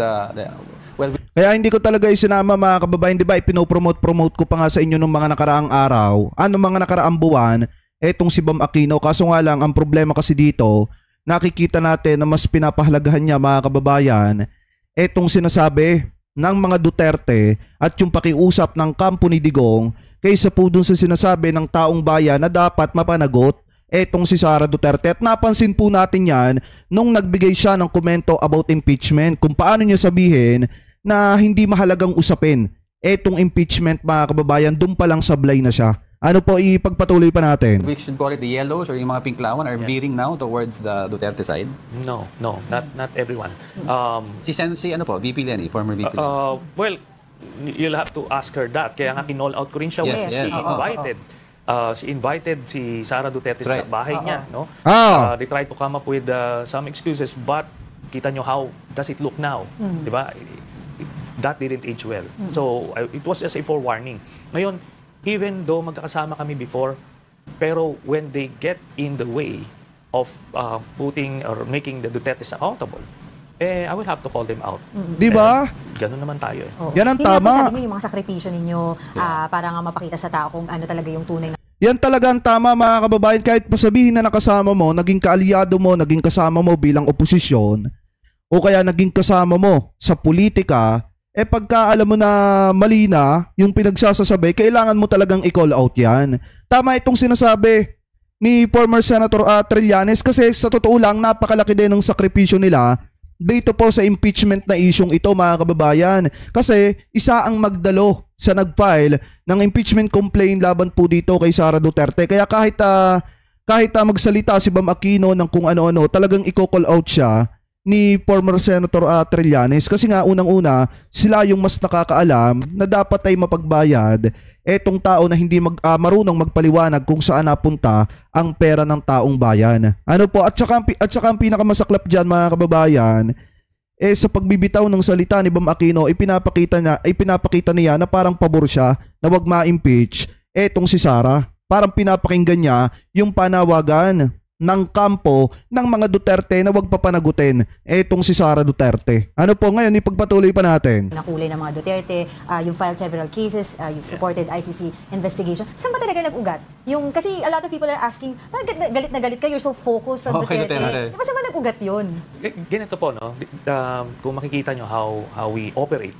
Speaker 2: well,
Speaker 1: Kaya hindi ko talaga isinama, mga kababayan, di ba, ipinopromote ko pa nga sa inyo nung mga nakaraang araw, mga nakaraang buwan, etong si Bam Aquino. Kaso nga lang, ang problema kasi dito, nakikita natin na mas pinapahalagahan niya, mga kababayan, etong sinasabi ng mga Duterte at yung pakiusap ng kampo ni Digong kaysa po dun sa sinasabi ng taong bayan na dapat mapanagot etong si Sara Duterte. At napansin po natin yan nung nagbigay siya ng komento about impeachment, kung paano niya sabihin na hindi mahalagang usapin etong impeachment, mga kababayan, doon pa lang sablay na siya. Ano po, ipagpatuloy pa natin.
Speaker 2: we should call it the yellows or yung mga pinklawan are veering now towards the Duterte side.
Speaker 3: No, not everyone.
Speaker 2: Si ano po, VP Lenny, former VP Lenny.
Speaker 3: Well, you'll have to ask her that. Kaya nga kinall out ko rin siya when
Speaker 2: Yes,
Speaker 3: she
Speaker 2: yes.
Speaker 3: invited. She invited si Sara Duterte
Speaker 2: That's right.
Speaker 3: sa bahay niya. No? They tried to come up with some excuses, but kita nyo how does it look now? Di ba? That didn't age well. So, it was just a forewarning. Ngayon, even though magkakasama kami before, pero when they get in the way of putting or making the Dutertes accountable, I will have to call them out.
Speaker 1: Di ba?
Speaker 3: Ganun naman tayo.
Speaker 4: Oo.
Speaker 1: Yan ang
Speaker 4: Hindi nga po
Speaker 1: tama.
Speaker 4: sabi niyo yung mga sakripisyo ninyo para nga mapakita sa tao kung ano talaga yung tunay na
Speaker 1: Yan talaga ang tama, mga kababayan. Kahit pasabihin na nakasama mo, naging kaalyado mo, naging kasama mo bilang oposisyon, o kaya naging kasama mo sa politika, pagka alam mo na mali na yung pinagsasasabi, kailangan mo talagang i-call out yan. Tama itong sinasabi ni former Senator Trillanes, kasi sa totoo lang, napakalaki din ng sakripisyo nila dito po sa impeachment na isyong ito, mga kababayan. Kasi isa ang magdalo sa nag-file ng impeachment complaint laban po dito kay Sara Duterte. Kaya kahit magsalita si Bam Aquino ng kung ano-ano, talagang i-call out siya ni former Senator Trillanes, kasi nga unang-una sila yung mas nakakaalam na dapat ay mapagbayad etong tao na hindi marunong magpaliwanag kung saan napunta ang pera ng taong bayan. Ano po, at saka ang pinakamasaklap dyan, mga kababayan, sa pagbibitaw ng salita ni Bam Aquino, ipinapakita niya na parang pabor siya na wag ma-impeach etong si Sara. Parang pinapakinggan niya yung panawagan ng kampo ng mga Duterte na wag papanagutin etong si Sara Duterte. Ano po, ngayon ipagpatuloy pa natin.
Speaker 4: kulay ng mga Duterte, you've filed several cases, you've supported ICC investigation. Saan ba talaga nag-ugat? Kasi a lot of people are asking, galit na galit ka, you're so focused on
Speaker 2: Okay,
Speaker 4: Duterte.
Speaker 2: Duterte.
Speaker 4: Diba saan ba nag-ugat yun?
Speaker 3: Ganito po, no? Kung makikita nyo how we operate,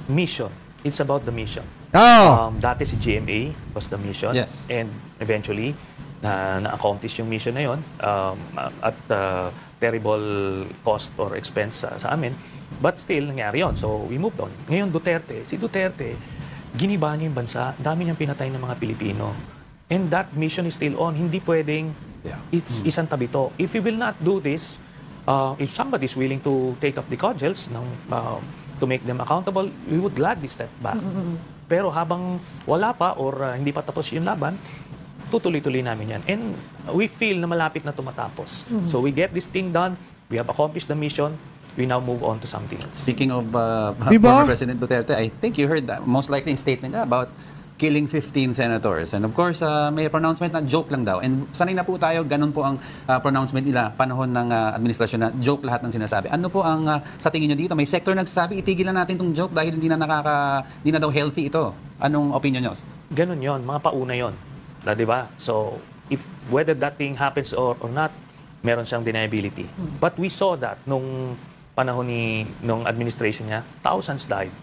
Speaker 3: mission, it's about the mission. Dati si GMA was the mission.
Speaker 2: Yes.
Speaker 3: And eventually, na-accomplish yung mission na yun at terrible cost or expense sa amin. But still, nangyari yun. So, we moved on. Ngayon, si Duterte, giniba niya yung bansa. Dami niyang pinatay ng mga Pilipino. And that mission is still on. Hindi pwedeng isang tabi to. If we will not do this, if somebody is willing to take up the cudgels to make them accountable, we would gladly step back. Pero habang wala pa or hindi pa tapos yung laban, tutuloy-tuloy namin yan. And we feel na malapit na tumatapos. So we get this thing done, we have accomplished the mission, we now move on to something else.
Speaker 2: Speaking of
Speaker 1: Diba?
Speaker 2: former President Duterte, I think you heard that most likely yung statement niya about killing 15 senators. And of course, may pronouncement na joke lang daw. And sanay na po tayo, ganun po ang pronouncement nila panahon ng administrasyon na joke lahat ng sinasabi. Ano po ang sa tingin nyo dito? May sector nagsasabi, itigil na natin itong joke dahil hindi na daw healthy ito. Anong opinion nyo?
Speaker 3: Ganun yon, mga pauna yon. Di ba? So, if whether that thing happens or not, meron siyang deniability. But we saw that nung panahon nung administration niya, thousands died.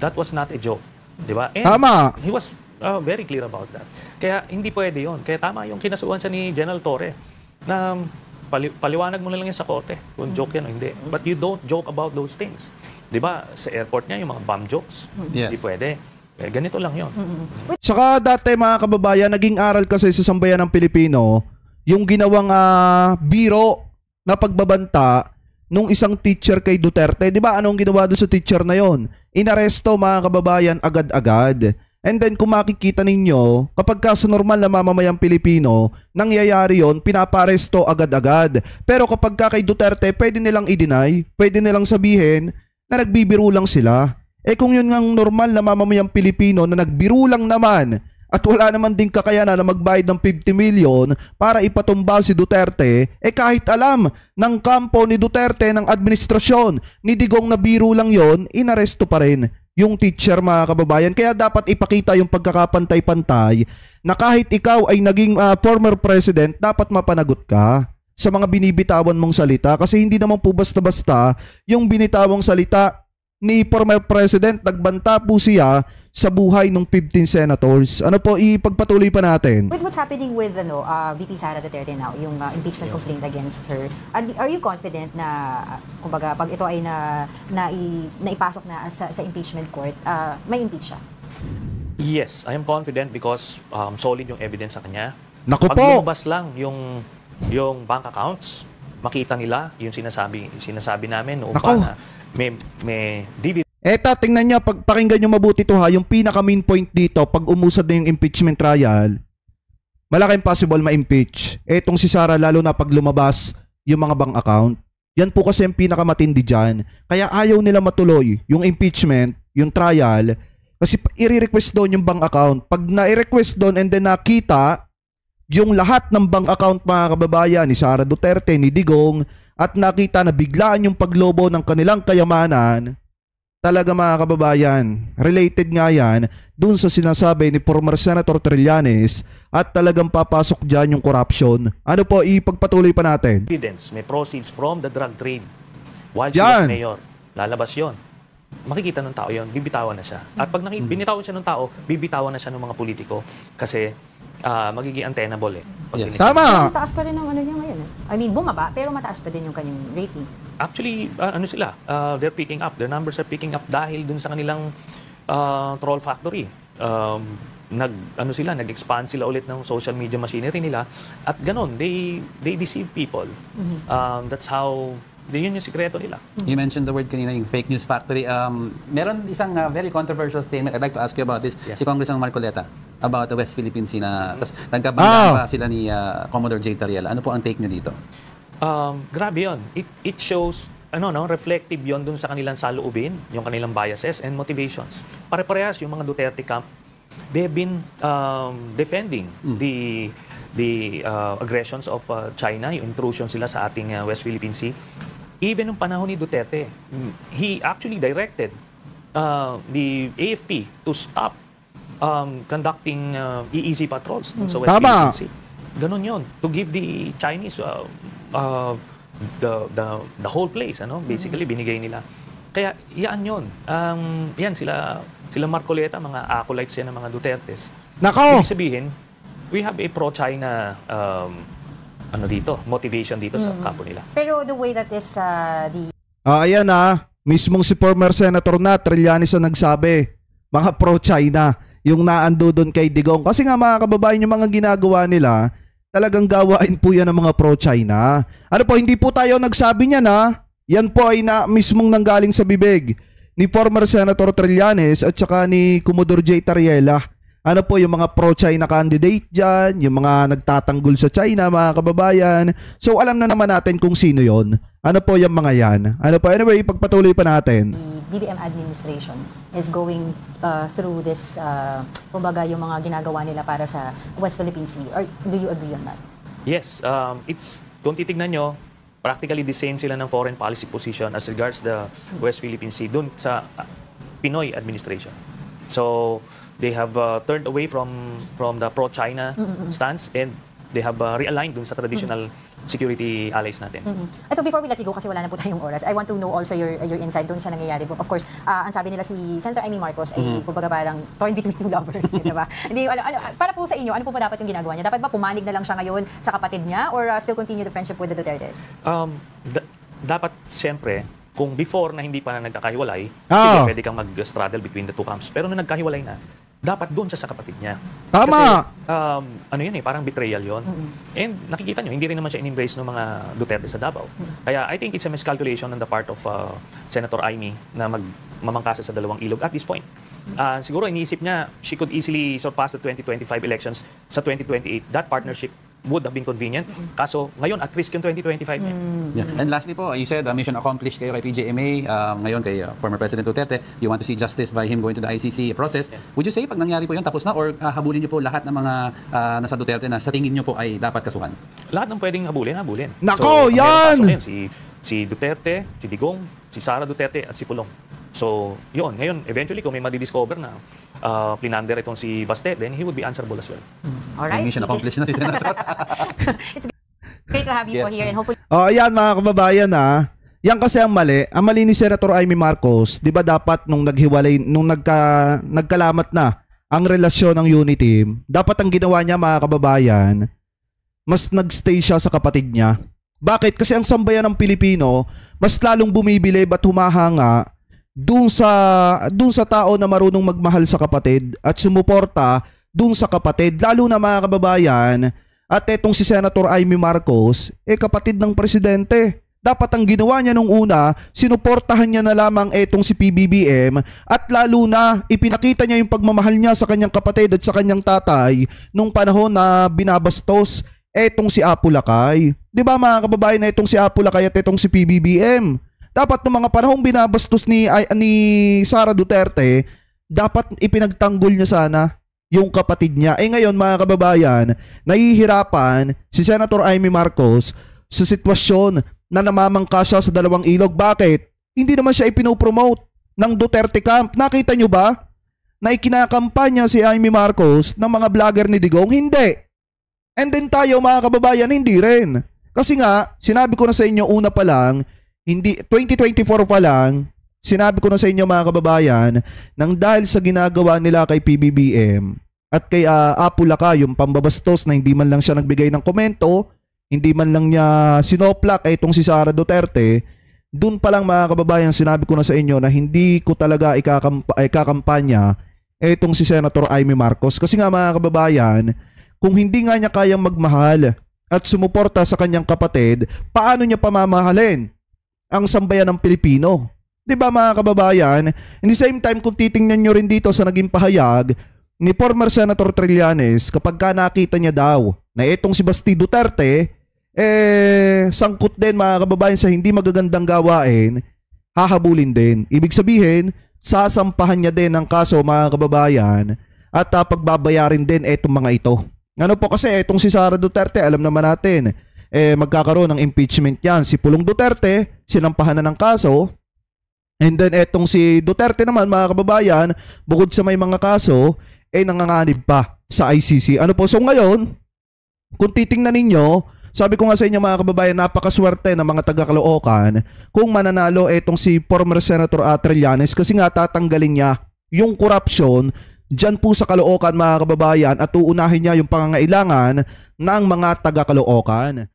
Speaker 3: That was not a joke. Di ba? And
Speaker 1: Tama.
Speaker 3: he was very clear about that. Kaya hindi pwede yon. Kaya tama yung kinasuhan siya ni General Torre na paliwanag mo na lang yan sa korte kung joke yan o hindi. But you don't joke about those things. Di ba? Sa airport niya, yung mga bomb jokes, hindi pwede. Eh, ganito lang yon.
Speaker 1: Saka dati mga kababayan, naging aral kasi sa sambayan ng Pilipino, yung ginawang biro na pagbabanta nung isang teacher kay Duterte. Di ba anong ginawa doon sa teacher na yon? Inaresto mga kababayan agad-agad. And then kung makikita ninyo, kapag ka sa normal na mamamayang Pilipino, nangyayari yon, pinaparesto agad-agad. Pero kapag ka kay Duterte, pwede nilang i-deny, pwede nilang sabihin na nagbibiro lang sila. Eh kung yun ngang normal na mamamayang Pilipino na nagbiro lang naman at wala naman din kakayanan na magbayad ng 50 million para ipatumba si Duterte, eh kahit alam ng kampo ni Duterte, ng administrasyon ni Digong na biro lang yon, inaresto pa rin yung teacher mga kababayan. Kaya dapat ipakita yung pagkakapantay-pantay na kahit ikaw ay naging former president, dapat mapanagot ka sa mga binibitawan mong salita. Kasi hindi naman po basta-basta yung binitawang salita ni former president. Nagbanta po siya sa buhay ng 15 senators. Ano po, ipagpatuloy pa natin.
Speaker 4: With what's happening with VP Sara Duterte now, yung impeachment complaint against her, are you confident na, kumbaga, pag ito ay naipasok na sa impeachment court, may impeach siya?
Speaker 3: Yes, I am confident because solid yung evidence sa kanya.
Speaker 1: Naku po!
Speaker 3: Pag lumabas lang yung bank accounts, makita nila yung sinasabi namin noong pa na may dividend.
Speaker 1: Eta, tingnan niya, pakinggan niyo mabuti to ha, yung pinaka main point dito, pag umusad na yung impeachment trial, malaking possible ma-impeach. Etong si Sara, lalo na pag lumabas yung mga bank account, yan po kasi yung pinakamatindi dyan. Kaya ayaw nila matuloy yung impeachment, yung trial, kasi i-request doon yung bank account. Pag na-request doon and then nakita yung lahat ng bank account mga kababayan ni Sara Duterte, ni Digong, at nakita na biglaan yung paglobo ng kanilang kayamanan, talaga mga kababayan, related nga yan dun sa sinasabi ni former Senator Trillanes at talagang papasok dyan yung corruption. Ano po, ipagpatuloy pa natin.
Speaker 3: Evidence, may proceeds from the drug trade. While she was mayor, lalabas yon. Makikita ng tao yon, bibitawan na siya. At pag binitawan siya ng tao, bibitawan na siya ng mga politiko kasi magiging untenable eh.
Speaker 1: Tama!
Speaker 4: Mataas pa rin ang ano niya ngayon. I mean, bumaba, pero mataas pa din yung kanyang rating.
Speaker 3: Actually, they're picking up. Their numbers are picking up dahil dun sa kanilang troll factory. Nag-expand sila ulit ng social media machinery nila. At ganun, they deceive people. That's how, yun yung sikreto nila.
Speaker 2: You mentioned the word kanina, yung fake news factory. Meron isang very controversial statement. I'd like to ask you about this. Si Congressman Marcoleta about the West Philippine Sea na nagkabangga pa sila ni Commodore J. Tariela. Ano po ang take nyo dito?
Speaker 3: Grabe yun. It shows, reflective yon dun sa kanilang saloobin, yung kanilang biases and motivations. Pare-parehas yung mga Duterte camp, they've been defending the aggressions of China, yung intrusion sila sa ating West Philippine Sea. Even nung panahon ni Duterte, he actually directed the AFP to stop conducting EEZ patrols sa West Philippine Sea. Ganon yun. To give the Chinese the whole place, basically binigay nila. Kaya yan yun. Yan sila Marcoleta, mga acolytes yan ng mga Dutertes.
Speaker 1: Nako!
Speaker 3: Ibig sabihin, we have a pro-China motivation dito sa kampo nila.
Speaker 4: Pero the way that is
Speaker 1: ayan mismong si former Senator Trillanes ang nagsabi, mga pro-China yung naando doon kay Digong. Kasi nga mga kababayan, yung mga ginagawa nila, talagang gawain po yan ng mga pro-China. Ano po, hindi po tayo nagsabi niyan Yan po ay mismong nanggaling sa bibig ni former Senator Trillanes at saka ni Commodore J. Tariela. Ano po yung mga pro-China candidate dyan, yung mga nagtatanggol sa China, mga kababayan. So alam na naman natin kung sino yon. Ano po yung mga yan. Ano po, anyway, pagpatuloy pa natin.
Speaker 4: BBM administration is going through this, kumbaga yung mga ginagawa nila para sa West Philippine Sea? Or do you agree on that?
Speaker 3: Yes, kung titignan nyo, practically the same sila ng foreign policy position as regards the West Philippine Sea dun sa Pinoy administration. So, they have turned away from the pro-China stance and they have realigned dun sa traditional security allies natin.
Speaker 4: Ito, before we let you go, kasi wala na po tayong oras, I want to know also your insight doon sa nangyayari. Of course, ang sabi nila si Senator Amy Marcos ay kumbaga parang torn between two lovers, di ba? Hindi, para po sa inyo, ano po ba dapat yung ginagawa niya? Dapat ba pumanig na lang siya ngayon sa kapatid niya or still continue the friendship with the Dutertes?
Speaker 3: Dapat, siyempre, kung before na hindi pa na nagkakahiwalay, sige, pwede kang mag-straddle between the two camps. Pero nung nagkahiwalay na, dapat doon siya sa kapatid niya.
Speaker 1: Tama!
Speaker 3: Kasi, yun parang betrayal yun. And nakikita nyo, hindi rin naman siya in-embrace ng mga Duterte sa Davao. Kaya I think it's a miscalculation on the part of Senator Amy na mamangkasa sa dalawang ilog at this point. Siguro iniisip niya, she could easily surpass the 2025 elections sa 2028. That partnership would have been convenient. Kaso, ngayon, at risk yung 2025 niya.
Speaker 2: Yeah. And lastly po, you said mission accomplished kayo kay PGMA, ngayon kay former President Duterte. You want to see justice by him going to the ICC process. Would you say pag nangyari po yun, tapos na? Or habulin niyo po lahat ng mga nasa Duterte na sa tingin niyo po ay dapat kasuhan?
Speaker 3: Lahat ng pwedeng habulin.
Speaker 1: Nako, yan!
Speaker 3: Si Duterte, si Digong, si Sara Duterte, at si Pulong. So, yun. Ngayon, eventually, kung may madidiscover na plinander itong si Baste, then he would be answerable as well.
Speaker 4: Alright.
Speaker 2: Mission accomplished na si Senator.
Speaker 4: It's great to have you po here and hopefully...
Speaker 1: Ayan mga kababayan yan kasi ang mali. Ang mali ni Senator Amy Marcos, di ba dapat nung naghiwalay, nung nagkalamat na ang relasyon ng unity team, dapat ang ginawa niya mga kababayan, mas nagstay siya sa kapatid niya. Bakit? Kasi ang sambayan ng Pilipino, mas lalong bumibili at humahanga dun sa tao na marunong magmahal sa kapatid at sumuporta dun sa kapatid. Lalo na mga kababayan, at etong si Senator Amy Marcos, kapatid ng presidente. Dapat ang ginawa niya nung una, sinuportahan niya na lamang etong si PBBM at lalo na ipinakita niya yung pagmamahal niya sa kanyang kapatid at sa kanyang tatay nung panahon na binabastos etong si Apo Lakay. Di ba mga kababayan na etong si Apo Lakay at etong si PBBM? Dapat ng mga panahong binabastos ni Sara Duterte, dapat ipinagtanggol niya sana yung kapatid niya. Ngayon mga kababayan, nahihirapan si Senator Amy Marcos sa sitwasyon na namamangka siya sa dalawang ilog. Bakit? Hindi naman siya ipinopromote ng Duterte camp. Nakita nyo ba na ikinakampanya si Amy Marcos ng mga vlogger ni Digong? Hindi. And then tayo mga kababayan, hindi rin. Kasi nga, sinabi ko na sa inyo una pa lang, 2024 pa lang, sinabi ko na sa inyo mga kababayan, nang dahil sa ginagawa nila kay PBBM at kay Apo Lakay, yung pambabastos na hindi man lang siya nagbigay ng komento, hindi man lang niya sinoplak itong si Sara Duterte, dun pa lang mga kababayan, sinabi ko na sa inyo na hindi ko talaga ikakampanya itong si Senator Amy Marcos. Kasi nga mga kababayan, kung hindi nga niya kayang magmahal at sumuporta sa kanyang kapatid, paano niya pamamahalin ang sambayan ng Pilipino? Diba mga kababayan? In the same time, kung titingnan nyo rin dito sa naging pahayag ni former Senator Trillanes, kapag ka nakita niya daw na itong si Basti Duterte, sangkot din mga kababayan sa hindi magagandang gawain, hahabulin din. Ibig sabihin, sasampahan niya din ang kaso mga kababayan at pagbabayarin din itong mga ito. Ano po kasi itong si Sara Duterte, alam naman natin, magkakaroon ng impeachment yan. Si Pulong Duterte, sinampahan na ng kaso. And then etong si Duterte naman mga kababayan, bukod sa may mga kaso, nanganganib pa sa ICC. Ano po? So ngayon, kung titingnan ninyo, sabi ko nga sa inyo mga kababayan, napakaswerte ng mga taga-Caloocan kung mananalo etong si former Senator Trillanes kasi nga tatanggalin niya yung korupsyon dyan po sa Caloocan mga kababayan at uunahin niya yung pangangailangan ng mga taga-Caloocan.